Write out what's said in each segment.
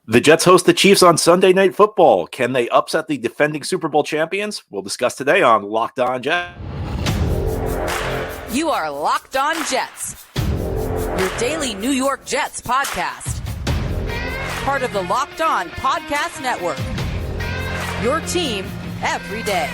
The Jets host the Chiefs on Sunday Night Football. Can they upset the defending Super Bowl champions? We'll discuss today on Locked On Jets. You are Locked On Jets, your daily New York Jets podcast. Part of the Locked On Podcast Network, your team every day.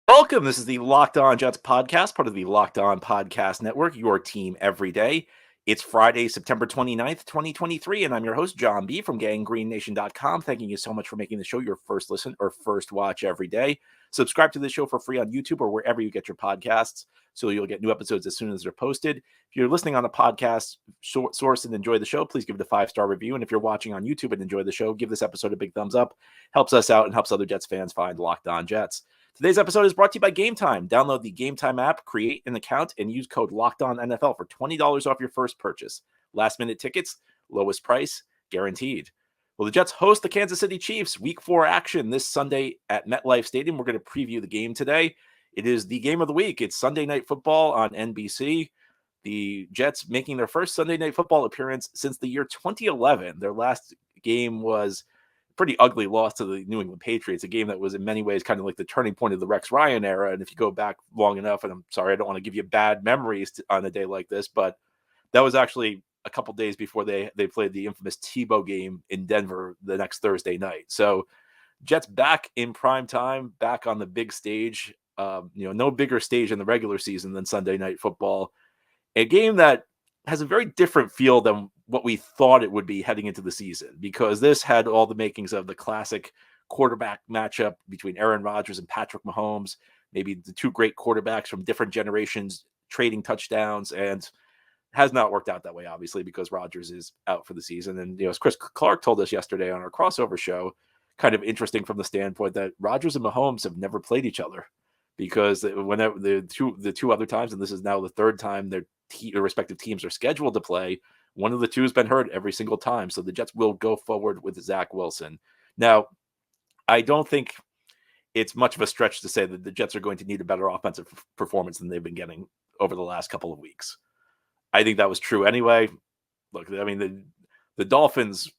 Welcome. This is the Locked On Jets podcast, part of the Locked On Podcast Network, your team every day. It's Friday, September 29th, 2023, and I'm your host, John B. from GangGreenNation.com. Thanking you so much for making the show your first listen or first watch every day. Subscribe to the show for free on YouTube or wherever you get your podcasts, so you'll get new episodes as soon as they're posted. If you're listening on a podcast source and enjoy the show, please give it a 5-star review. And if you're watching on YouTube and enjoy the show, give this episode a big thumbs up. Helps us out and helps other Jets fans find Locked On Jets. Today's episode is brought to you by Gametime. Download the Gametime app, create an account, and use code LOCKEDONNFL for $20 off your first purchase. Last-minute tickets, lowest price, guaranteed. Well, the Jets host the Kansas City Chiefs. Week 4 action this Sunday at MetLife Stadium. We're going to preview the game today. It is the game of the week. It's Sunday Night Football on NBC. The Jets making their first Sunday Night Football appearance since the year 2011. Their last game was pretty ugly loss to the New England Patriots, a game that was in many ways kind of like the turning point of the Rex Ryan era. And if you go back long enough, and I'm sorry, I don't want to give you bad memories on a day like this, but that was actually a couple days before they played the infamous Tebow game in Denver the next Thursday night. So Jets back in prime time, back on the big stage. No bigger stage in the regular season than Sunday Night Football. A game that has a very different feel than what we thought it would be heading into the season, because this had all the makings of the classic quarterback matchup between Aaron Rodgers and Patrick Mahomes, maybe the two great quarterbacks from different generations trading touchdowns, and has not worked out that way, obviously, because Rodgers is out for the season. And, as Chris Clark told us yesterday on our crossover show, kind of interesting from the standpoint that Rodgers and Mahomes have never played each other, because whenever the two other times, and this is now the third time their respective teams are scheduled to play, one of the two has been hurt every single time. So the Jets will go forward with Zach Wilson. Now, I don't think it's much of a stretch to say that the Jets are going to need a better offensive performance than they've been getting over the last couple of weeks. I think that was true anyway. Look, I mean, the Dolphins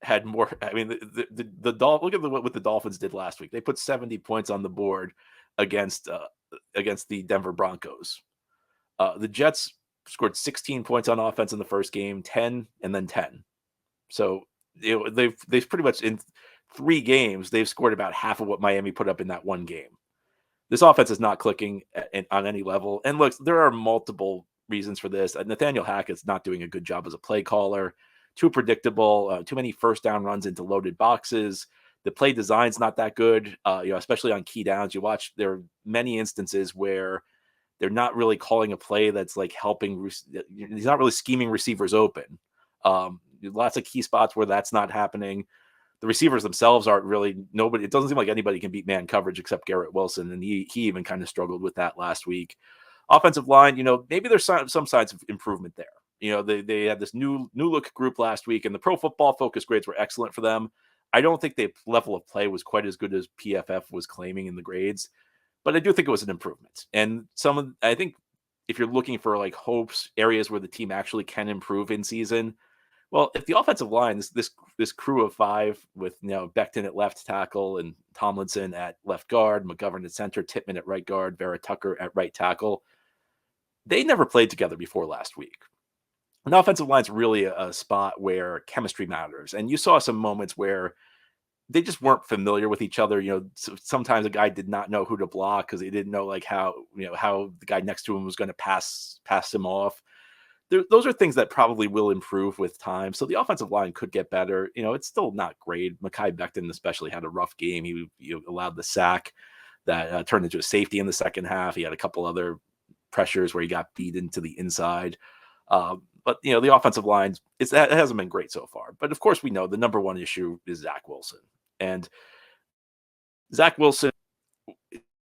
had more. I mean, look at what the Dolphins did last week. They put 70 points on the board against the Denver Broncos. The Jets scored 16 points on offense in the first game, 10, and then 10. So they've pretty much in 3 games, they've scored about half of what Miami put up in that one game. This offense is not clicking on any level. And look, there are multiple reasons for this. Nathaniel Hackett's not doing a good job as a play caller. Too predictable, too many first down runs into loaded boxes. The play design's not that good, especially on key downs. You watch, there are many instances where they're not really calling a play that's like helping. He's not really scheming receivers open. Lots of key spots where that's not happening. The receivers themselves aren't really nobody. It doesn't seem like anybody can beat man coverage except Garrett Wilson, and he even kind of struggled with that last week. Offensive line, maybe there's some signs of improvement there. They had this new look group last week, and the Pro Football Focus grades were excellent for them. I don't think the level of play was quite as good as PFF was claiming in the grades, but I do think it was an improvement. And I think if you're looking for like hopes, areas where the team actually can improve in season, well, if the offensive line, this crew of 5 with Becton at left tackle and Tomlinson at left guard, McGovern at center, Tippmann at right guard, Vera Tucker at right tackle, they never played together before last week. And the offensive line's really a spot where chemistry matters. And you saw some moments where they just weren't familiar with each other. Sometimes a guy did not know who to block because he didn't know how the guy next to him was going to pass him off. Those are things that probably will improve with time. So the offensive line could get better. It's still not great. Mekhi Becton especially had a rough game. He allowed the sack that turned into a safety in the second half. He had a couple other pressures where he got beat into the inside. But the offensive line, it hasn't been great so far. But of course, we know the number one issue is Zach Wilson. And Zach Wilson,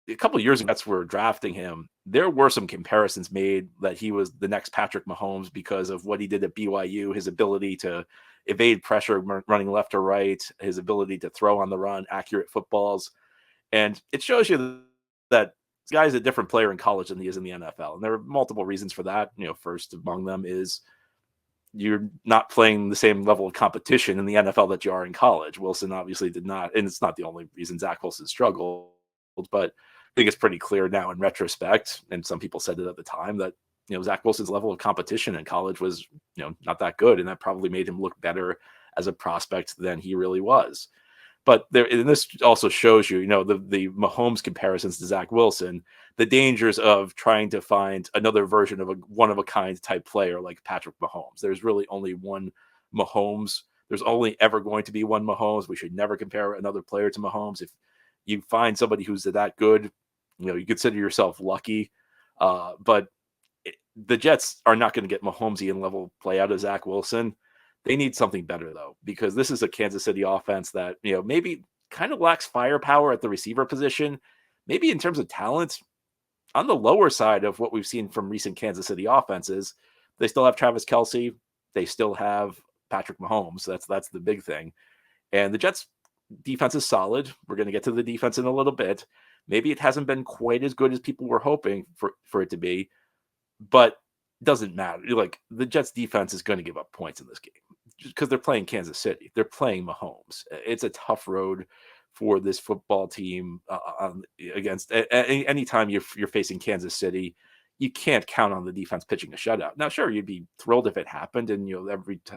a couple of years ago, that's were drafting him. There were some comparisons made that he was the next Patrick Mahomes because of what he did at BYU, his ability to evade pressure running left or right, his ability to throw on the run, accurate footballs. And it shows you that this guy is a different player in college than he is in the NFL. And there are multiple reasons for that. First among them is you're not playing the same level of competition in the NFL that you are in college. Wilson obviously did not, and it's not the only reason Zach Wilson struggled, but I think it's pretty clear now in retrospect, and some people said it at the time, that Zach Wilson's level of competition in college was not that good, and that probably made him look better as a prospect than he really was. But and this also shows you, the Mahomes comparisons to Zach Wilson, the dangers of trying to find another version of a one-of-a-kind type player like Patrick Mahomes. There's really only one Mahomes. There's only ever going to be one Mahomes. We should never compare another player to Mahomes. If you find somebody who's that good, you consider yourself lucky. But the Jets are not going to get Mahomesian level play out of Zach Wilson. They need something better, though, because this is a Kansas City offense that, maybe kind of lacks firepower at the receiver position. Maybe in terms of talent, on the lower side of what we've seen from recent Kansas City offenses. They still have Travis Kelce. They still have Patrick Mahomes. That's the big thing. And the Jets' defense is solid. We're going to get to the defense in a little bit. Maybe it hasn't been quite as good as people were hoping for it to be, but it doesn't matter. Like, the Jets' defense is going to give up points in this game because they're playing Kansas City. They're playing Mahomes. It's a tough road for this football team against anytime you're facing Kansas City. You can't count on the defense pitching a shutout. Now, sure, you'd be thrilled if it happened, and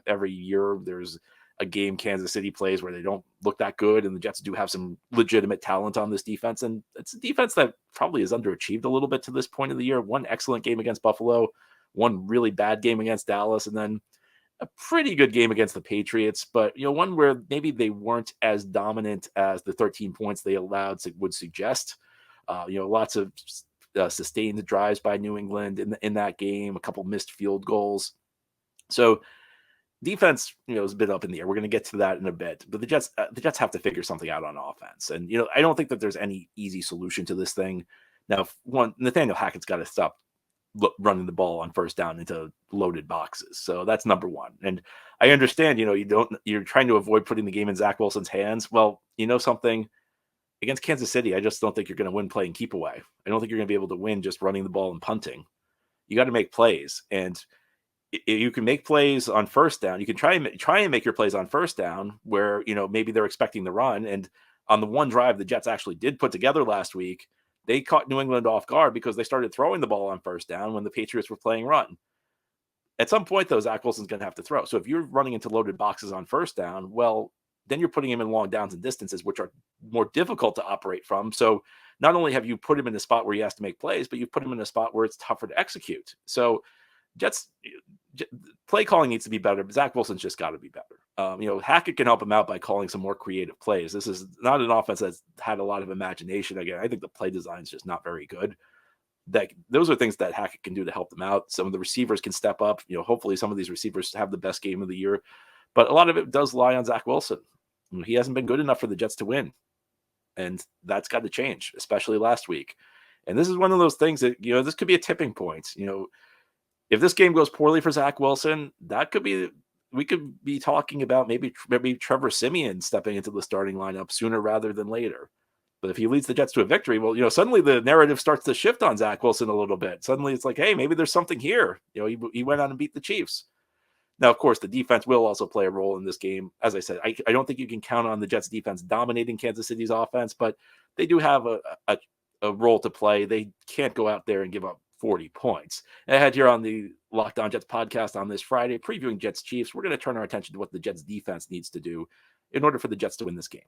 every year there's a game Kansas City plays where they don't look that good, and the Jets do have some legitimate talent on this defense, and it's a defense that probably is underachieved a little bit to this point of the year. One excellent game against Buffalo, one really bad game against Dallas, and then a pretty good game against the Patriots, but one where maybe they weren't as dominant as the 13 points they allowed would suggest. Lots of sustained drives by New England in that game, a couple missed field goals. So defense, is a bit up in the air. We're going to get to that in a bit, but the Jets have to figure something out on offense. And, I don't think that there's any easy solution to this thing. Now, Nathaniel Hackett's got to stop running the ball on first down into loaded boxes. So that's number one. And I understand, you're trying to avoid putting the game in Zach Wilson's hands. Well, something against Kansas City, I just don't think you're going to win playing keep away. I don't think you're going to be able to win just running the ball and punting. You got to make plays, and you can make plays on first down. You can try and make your plays on first down where, maybe they're expecting the run. And on the one drive the Jets actually did put together last week, they caught New England off guard because they started throwing the ball on first down when the Patriots were playing run. At some point, though, Zach Wilson's going to have to throw. So if you're running into loaded boxes on first down, well, then you're putting him in long downs and distances, which are more difficult to operate from. So not only have you put him in a spot where he has to make plays, but you've put him in a spot where it's tougher to execute. So Jets play calling needs to be better, but Zach Wilson's just got to be better. Hackett can help him out by calling some more creative plays. This is not an offense that's had a lot of imagination. Again, I think the play design is just not very good. Those are things that Hackett can do to help them out. Some of the receivers can step up. Hopefully some of these receivers have the best game of the year, but a lot of it does lie on Zach Wilson. He hasn't been good enough for the Jets to win, and that's got to change, especially last week. And this is one of those things that, this could be a tipping point. If this game goes poorly for Zach Wilson, we could be talking about maybe Trevor Siemian stepping into the starting lineup sooner rather than later. But if he leads the Jets to a victory, well, suddenly the narrative starts to shift on Zach Wilson a little bit. Suddenly it's like, hey, maybe there's something here. He went on and beat the Chiefs. Now, of course, the defense will also play a role in this game. As I said, I don't think you can count on the Jets defense dominating Kansas City's offense, but they do have a role to play. They can't go out there and give up 40 points. And I had here on the Locked On Jets podcast on this Friday, previewing Jets Chiefs. We're going to turn our attention to what the Jets defense needs to do in order for the Jets to win this game.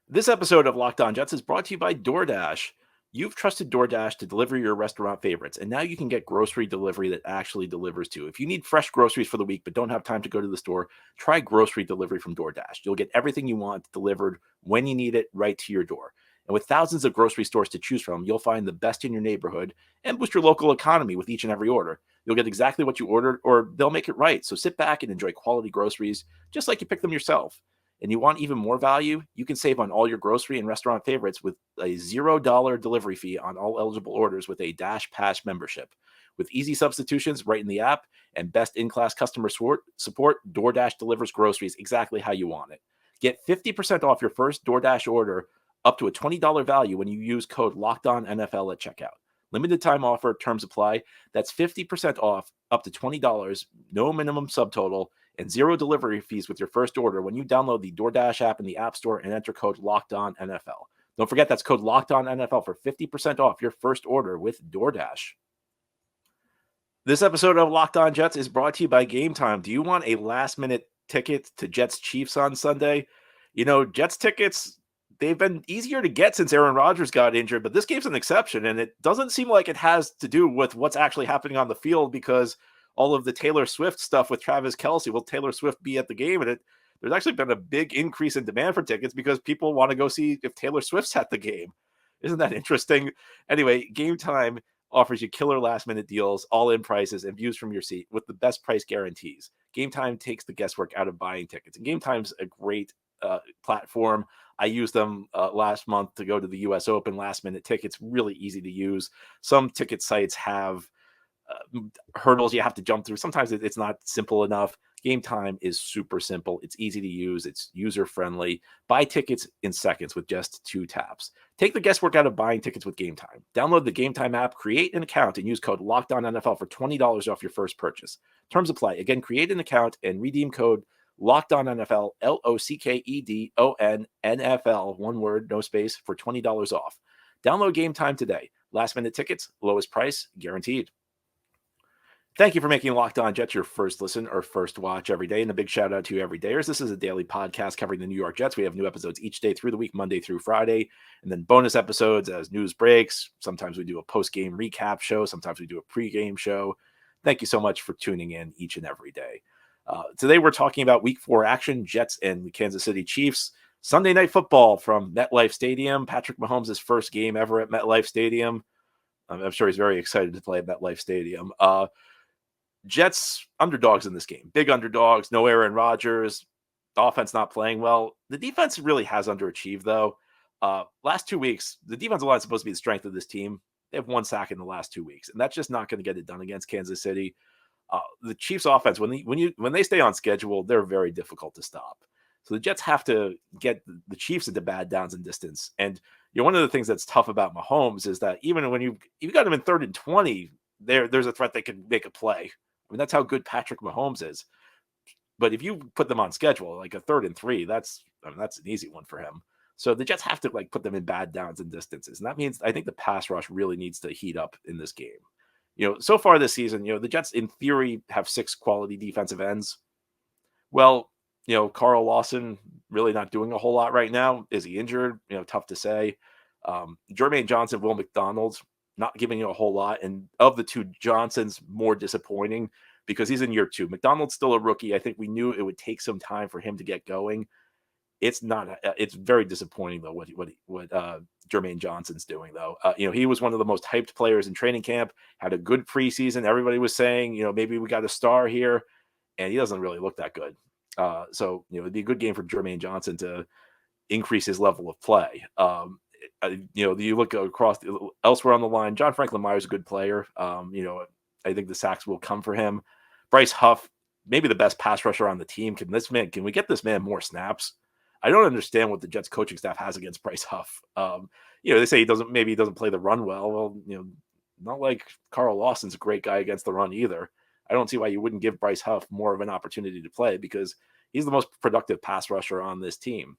This episode of Locked On Jets is brought to you by DoorDash. You've trusted DoorDash to deliver your restaurant favorites, and now you can get grocery delivery that actually delivers too. If you need fresh groceries for the week but don't have time to go to the store, try grocery delivery from DoorDash. You'll get everything you want delivered when you need it right to your door. And with thousands of grocery stores to choose from, you'll find the best in your neighborhood and boost your local economy with each and every order. You'll get exactly what you ordered, or they'll make it right. So sit back and enjoy quality groceries just like you picked them yourself. And you want even more value? You can save on all your grocery and restaurant favorites with a $0 delivery fee on all eligible orders with a Dash Pass membership. With easy substitutions right in the app and best in-class customer support, DoorDash delivers groceries exactly how you want it. Get 50% off your first DoorDash order up to a $20 value when you use code LOCKEDONNFL at checkout. Limited time offer, terms apply. That's 50% off, up to $20, no minimum subtotal, and zero delivery fees with your first order when you download the DoorDash app in the App Store and enter code LOCKEDONNFL. Don't forget, that's code LOCKEDONNFL for 50% off your first order with DoorDash. This episode of Locked On Jets is brought to you by Gametime. Do you want a last-minute ticket to Jets-Chiefs on Sunday? You know, Jets tickets, they've been easier to get since Aaron Rodgers got injured, but this game's an exception, and it doesn't seem like it has to do with what's actually happening on the field because all of the Taylor Swift stuff with Travis Kelce. Will Taylor Swift be at the game? And there's actually been a big increase in demand for tickets because people want to go see if Taylor Swift's at the game. Isn't that interesting? Anyway, Gametime offers you killer last-minute deals, all-in prices, and views from your seat with the best price guarantees. Gametime takes the guesswork out of buying tickets. And Gametime's a great platform. I used them last month to go to the U.S. Open last-minute tickets. Really easy to use. Some ticket sites have hurdles you have to jump through. Sometimes it's not simple enough. Gametime is super simple. It's easy to use. It's user-friendly. Buy tickets in seconds with just 2 taps. Take the guesswork out of buying tickets with Gametime. Download the Gametime app, create an account, and use code LOCKEDONNFL for $20 off your first purchase. Terms apply. Again, create an account and redeem code LOCKEDONNFL, LOCKEDONNFL, one word, no space, for $20 off. Download Gametime today. Last-minute tickets, lowest price, guaranteed. Thank you for making Locked On Jets your first listen or first watch every day. And a big shout out to you everydayers. This is a daily podcast covering the New York Jets. We have new episodes each day through the week, Monday through Friday, and then bonus episodes as news breaks. Sometimes we do a post-game recap show. Sometimes we do a pre-game show. Thank you so much for tuning in each and every day. Today we're talking about Week 4 action, Jets and the Kansas City Chiefs. Sunday Night Football from MetLife Stadium. Patrick Mahomes' first game ever at MetLife Stadium. I'm sure he's very excited to play at MetLife Stadium. Jets underdogs in this game. Big underdogs. No Aaron Rodgers. The offense not playing well. The defense really has underachieved, though. Last 2 weeks, the defensive line is supposed to be the strength of this team. They have 1 sack in the last 2 weeks, and that's just not going to get it done against Kansas City. The Chiefs' offense, when they stay on schedule, they're very difficult to stop. So the Jets have to get the Chiefs into bad downs and distance. And one of the things that's tough about Mahomes is that even when you got him in 3rd and 20, there's a threat they could make a play. I mean, that's how good Patrick Mahomes is. But if you put them on schedule, like a 3rd and 3, that's an easy one for him. So the Jets have to put them in bad downs and distances. And that means I think the pass rush really needs to heat up in this game. So far this season, the Jets in theory have 6 quality defensive ends. Well, Carl Lawson really not doing a whole lot right now. Is he injured? Tough to say. Jermaine Johnson, Will McDonald, not giving you a whole lot. And of the 2, Johnson's more disappointing because he's in year 2. McDonald's still a rookie. I think we knew it would take some time for him to get going. It's very disappointing, though, what Jermaine Johnson's doing, though. He was one of the most hyped players in training camp, had a good preseason. Everybody was saying, maybe we got a star here, and he doesn't really look that good. So, it'd be a good game for Jermaine Johnson to increase his level of play. You look across elsewhere on the line, John Franklin Myers is a good player. I think the sacks will come for him. Bryce Huff, maybe the best pass rusher on the team. Can we get this man more snaps? I don't understand what the Jets coaching staff has against Bryce Huff. They say he doesn't play the run well. Well, not like Carl Lawson's a great guy against the run either. I don't see why you wouldn't give Bryce Huff more of an opportunity to play because he's the most productive pass rusher on this team.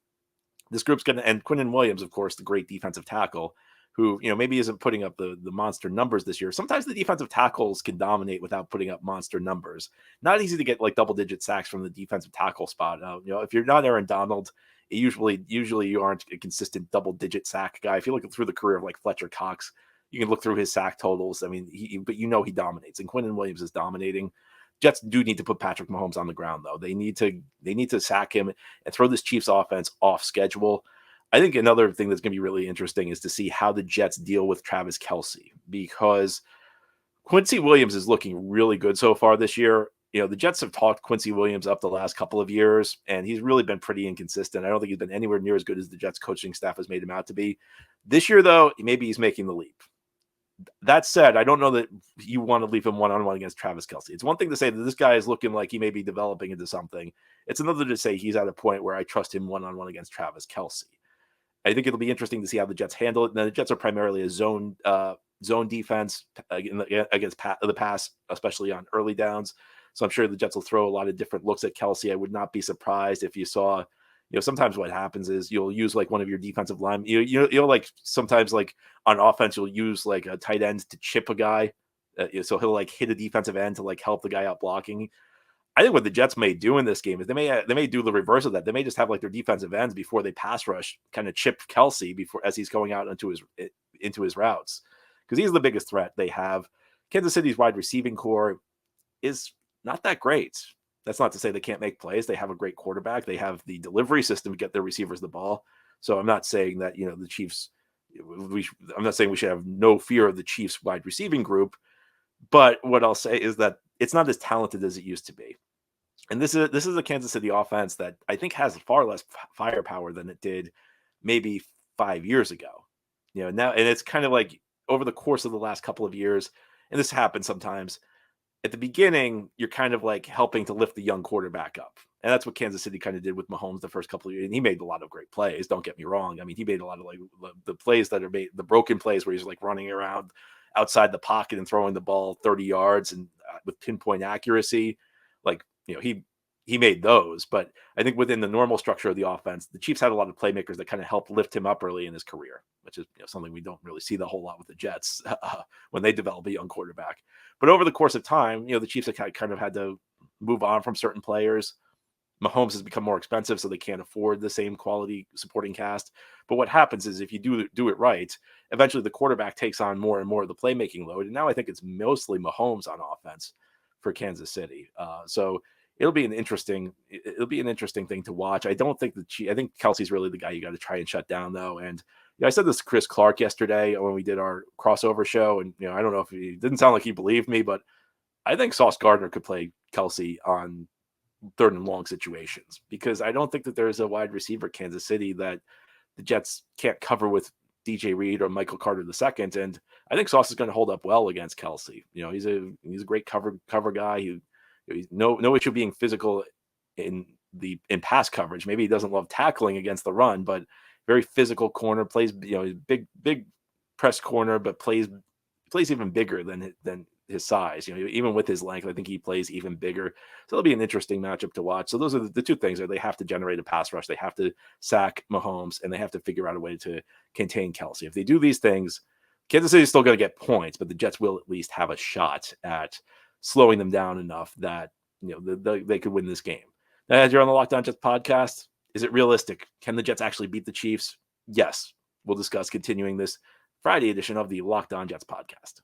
This group's going to, and Quinnen Williams, of course, the great defensive tackle, who, maybe isn't putting up the monster numbers this year. Sometimes the defensive tackles can dominate without putting up monster numbers. Not easy to get double-digit sacks from the defensive tackle spot. If you're not Aaron Donald, usually you aren't a consistent double-digit sack guy. If you look through the career of Fletcher Cox, you can look through his sack totals. I mean, he dominates, and Quinnen Williams is dominating. Jets do need to put Patrick Mahomes on the ground, though. They need to sack him and throw this Chiefs offense off schedule. I think another thing that's going to be really interesting is to see how the Jets deal with Travis Kelce, because Quincy Williams is looking really good so far this year. The Jets have talked Quincy Williams up the last couple of years, and he's really been pretty inconsistent. I don't think he's been anywhere near as good as the Jets coaching staff has made him out to be. This year, though, maybe he's making the leap. That said, I don't know that you want to leave him one-on-one against Travis Kelce. It's one thing to say that this guy is looking like he may be developing into something. It's another to say he's at a point where I trust him one-on-one against Travis Kelce. I think it'll be interesting to see how the Jets handle it. Now, the Jets are primarily a zone defense against the pass, especially on early downs. So I'm sure the Jets will throw a lot of different looks at Kelsey. I would not be surprised if you saw, sometimes what happens is you'll use like one of your defensive linemen. You'll like sometimes like on offense, you'll use like a tight end to chip a guy. So he'll like hit a defensive end to like help the guy out blocking. I think what the Jets may do in this game is they may do the reverse of that. They may just have like their defensive ends before they pass rush kind of chip Kelsey before as he's going out into his routes, because he's the biggest threat they have. Kansas City's wide receiving core is not that great. That's not to say they can't make plays. They have a great quarterback. They have the delivery system to get their receivers the ball. So I'm not saying that the Chiefs. I'm not saying we should have no fear of the Chiefs wide receiving group, but what I'll say is that it's not as talented as it used to be. And this is a Kansas City offense that I think has far less firepower than it did maybe 5 years ago. Now, and it's kind of like over the course of the last couple of years, and this happens sometimes, at the beginning, you're kind of like helping to lift the young quarterback up. And that's what Kansas City kind of did with Mahomes the first couple of years. And he made a lot of great plays. Don't get me wrong. I mean, he made a lot of like the plays that are made, the broken plays where he's like running around outside the pocket and throwing the ball 30 yards and with pinpoint accuracy. Like, he made those, but I think within the normal structure of the offense, the Chiefs had a lot of playmakers that kind of helped lift him up early in his career, which is something we don't really see the whole lot with the Jets when they develop a young quarterback. But over the course of time, the Chiefs have kind of had to move on from certain players. Mahomes has become more expensive, so they can't afford the same quality supporting cast. But what happens is if you do it right, eventually the quarterback takes on more and more of the playmaking load. And now I think it's mostly Mahomes on offense for Kansas City. So it'll be an interesting thing to watch. I don't think I think Kelsey's really the guy you got to try and shut down though. And I said this to Chris Clark yesterday when we did our crossover show, and I don't know if he didn't sound like he believed me, but I think Sauce Gardner could play Kelsey on third and long situations, because I don't think that there's a wide receiver Kansas City that the Jets can't cover with DJ Reed or Michael Carter II. And I think Sauce is going to hold up well against Kelsey. He's a great cover guy. He's no issue being physical in pass coverage. Maybe he doesn't love tackling against the run, but very physical corner, plays, big press corner, but plays even bigger than his size. Even with his length, I think he plays even bigger. So it'll be an interesting matchup to watch. So those are the two things: they have to generate a pass rush, they have to sack Mahomes, and they have to figure out a way to contain Kelsey. If they do these things, Kansas City is still going to get points, but the Jets will at least have a shot at slowing them down enough that they could win this game. Now, as you're on the Locked On Jets podcast, is it realistic? Can the Jets actually beat the Chiefs? Yes. We'll discuss continuing this Friday edition of the Locked On Jets podcast.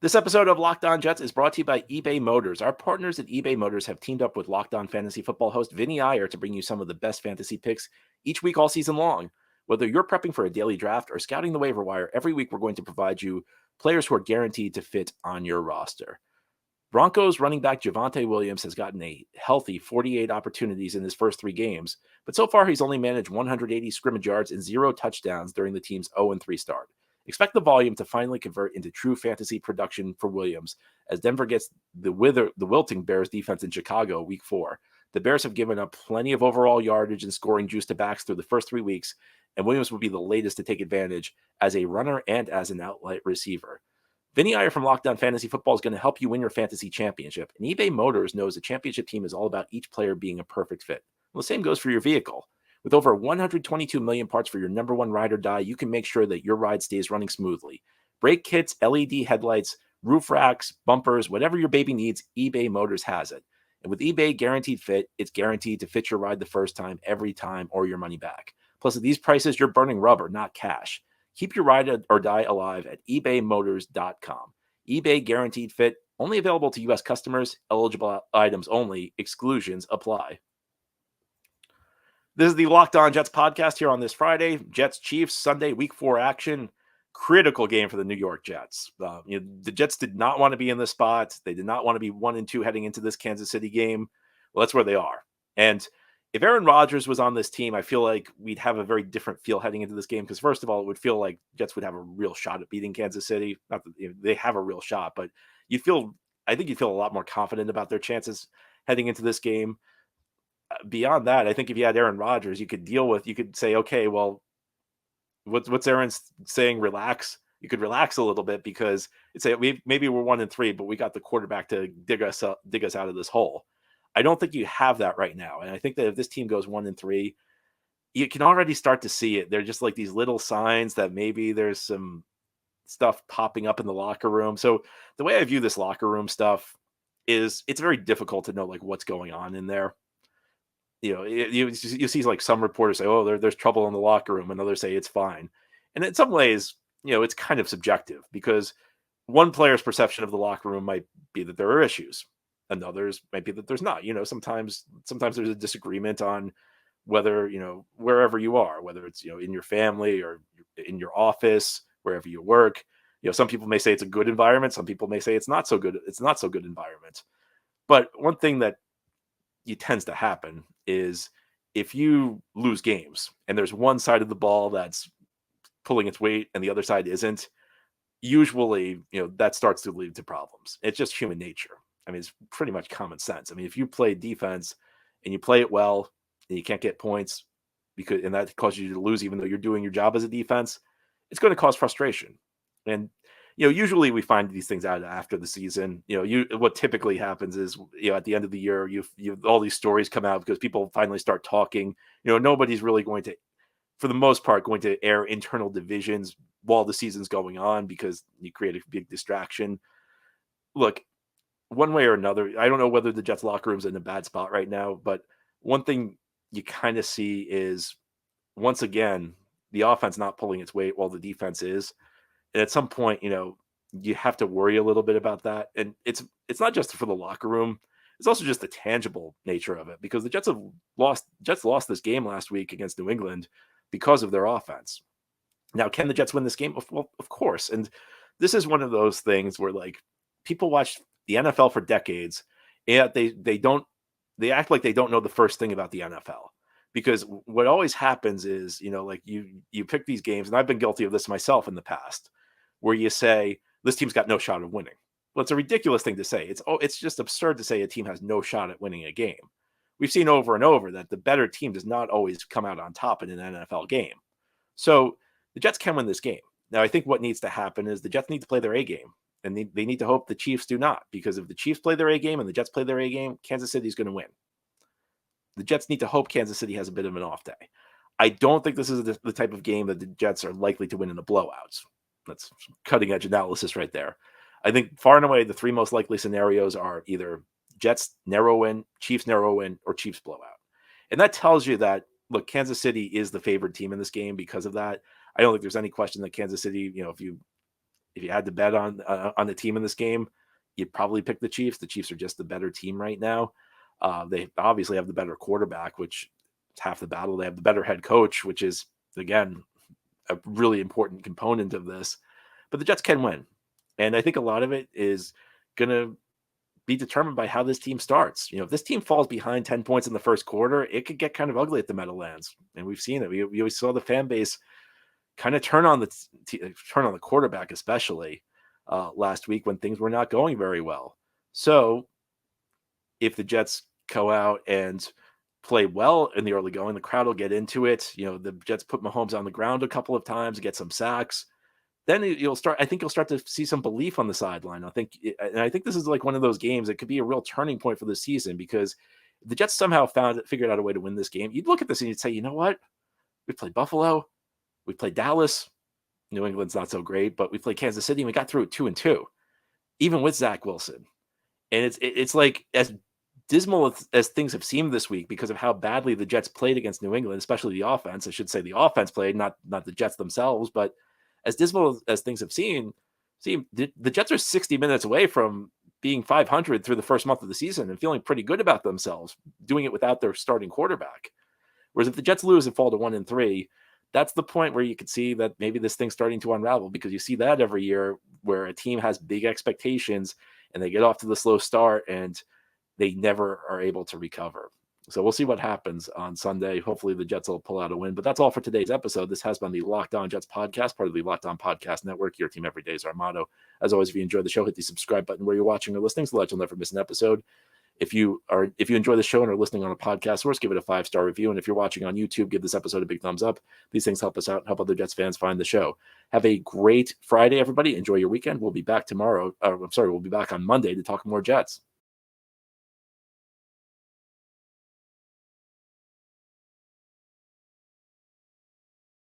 This episode of Locked On Jets is brought to you by eBay Motors. Our partners at eBay Motors have teamed up with Locked On Fantasy Football host Vinny Iyer to bring you some of the best fantasy picks each week all season long. Whether you're prepping for a daily draft or scouting the waiver wire, every week we're going to provide you players who are guaranteed to fit on your roster. Broncos running back Javonte Williams has gotten a healthy 48 opportunities in his first 3 games, but so far he's only managed 180 scrimmage yards and 0 touchdowns during the team's 0-3 start. Expect the volume to finally convert into true fantasy production for Williams as Denver gets the wilting Bears defense in Chicago week 4. The Bears have given up plenty of overall yardage and scoring juice to backs through the first 3 weeks, and Williams will be the latest to take advantage as a runner and as an outlet receiver. Vinny Iyer from Locked On Fantasy Football is going to help you win your fantasy championship, and eBay Motors knows a championship team is all about each player being a perfect fit. Well, the same goes for your vehicle. With over 122 million parts for your number one ride or die, you can make sure that your ride stays running smoothly. Brake kits, LED headlights, roof racks, bumpers, whatever your baby needs, eBay Motors has it. And with eBay Guaranteed Fit, it's guaranteed to fit your ride the first time, every time, or your money back. Plus, at these prices, you're burning rubber, not cash. Keep your ride or die alive at ebaymotors.com. eBay Guaranteed Fit, only available to U.S. customers, eligible items only, exclusions apply. This is the Locked On Jets podcast here on this Friday. Jets Chiefs Sunday week 4 action. Critical game for the New York Jets. The Jets did not want to be in this spot. They did not want to be 1-2 heading into this Kansas City game. Well, that's where they are. And if Aaron Rodgers was on this team, I feel like we'd have a very different feel heading into this game, because first of all, it would feel like Jets would have a real shot at beating Kansas City. Not that they have a real shot, but I think you'd feel a lot more confident about their chances heading into this game. beyond that, I think if you had Aaron Rodgers, you could say, okay, well, what's Aaron saying? Relax. You could relax a little bit because it's say maybe we're 1-3, but we got the quarterback to dig us out of this hole. I don't think you have that right now, and I think that if this team goes 1-3, you can already start to see it. They're just like these little signs that maybe there's some stuff popping up in the locker room. So the way I view this locker room stuff is it's very difficult to know like what's going on in there. You see like some reporters say, "Oh, there's trouble in the locker room," and others say it's fine. And in some ways, it's kind of subjective because one player's perception of the locker room might be that there are issues, and others might be that there's not. Sometimes there's a disagreement on whether wherever you are, whether it's in your family or in your office, wherever you work. Some people may say it's a good environment. Some people may say it's not so good. It's not so good environment. But one thing that tends to happen is if you lose games and there's one side of the ball that's pulling its weight and the other side isn't, usually, that starts to lead to problems. It's just human nature. I mean, it's pretty much common sense. I mean, if you play defense and you play it well and you can't get points and that causes you to lose, even though you're doing your job as a defense, it's going to cause frustration. And usually we find these things out after the season. What typically happens is, at the end of the year, you all these stories come out because people finally start talking. Nobody's really going to, for the most part, going to air internal divisions while the season's going on because you create a big distraction. Look, one way or another, I don't know whether the Jets locker room's in a bad spot right now, but one thing you kind of see is, once again, the offense not pulling its weight while the defense is. And at some point, you have to worry a little bit about that. And it's not just for the locker room. It's also just the tangible nature of it because the Jets lost this game last week against New England because of their offense. Now, can the Jets win this game? Well, of course. And this is one of those things where like people watch the NFL for decades and they act like they don't know the first thing about the NFL. Because what always happens is, like you pick these games, and I've been guilty of this myself in the past, where you say, this team's got no shot of winning. Well, it's a ridiculous thing to say. It's just absurd to say a team has no shot at winning a game. We've seen over and over that the better team does not always come out on top in an NFL game. So the Jets can win this game. Now, I think what needs to happen is the Jets need to play their A game, and they need to hope the Chiefs do not, because if the Chiefs play their A game and the Jets play their A game, Kansas City's going to win. The Jets need to hope Kansas City has a bit of an off day. I don't think this is the type of game that the Jets are likely to win in the blowouts. That's cutting edge analysis right there. I think far and away the three most likely scenarios are either Jets narrow win, Chiefs narrow win, or Chiefs blowout. And that tells you that, look, Kansas City is the favored team in this game because of that. I don't think there's any question that Kansas City, if you had to bet on the team in this game, you'd probably pick the Chiefs. The Chiefs are just the better team right now. They obviously have the better quarterback, which is half the battle. They have the better head coach, which is, again, a really important component of this. But the Jets can win. And I think a lot of it is going to be determined by how this team starts. If this team falls behind 10 points in the first quarter, it could get kind of ugly at the Meadowlands. And we've seen it. We always saw the fan base kind of turn on the quarterback, especially last week when things were not going very well. So if the Jets go out and play well in the early going, the crowd will get into it. The Jets put Mahomes on the ground a couple of times, get some sacks. Then you'll start to see some belief on the sideline. I think this is like one of those games that could be a real turning point for the season, because if the Jets somehow figured out a way to win this game, you'd look at this and you'd say, you know what? We played Buffalo, we played Dallas, New England's not so great, but we played Kansas City and we got through it 2-2, even with Zach Wilson. And it's like, as dismal as things have seemed this week because of how badly the Jets played against New England, especially the offense. I should say the offense played, not the Jets themselves, but as dismal as things have seemed, the Jets are 60 minutes away from being 500 through the first month of the season and feeling pretty good about themselves, doing it without their starting quarterback. Whereas if the Jets lose and fall to 1-3, that's the point where you could see that maybe this thing's starting to unravel, because you see that every year where a team has big expectations and they get off to the slow start and they never are able to recover. So we'll see what happens on Sunday. Hopefully the Jets will pull out a win. But that's all for today's episode. This has been the Locked On Jets podcast, part of the Locked On Podcast Network. Your team every day is our motto. As always, if you enjoyed the show, hit the subscribe button where you're watching or listening so that you'll never miss an episode. If you enjoy the show and are listening on a podcast source, give it a 5-star review. And if you're watching on YouTube, give this episode a big thumbs up. These things help us out, help other Jets fans find the show. Have a great Friday, everybody. Enjoy your weekend. We'll be back tomorrow. We'll be back on Monday to talk more Jets.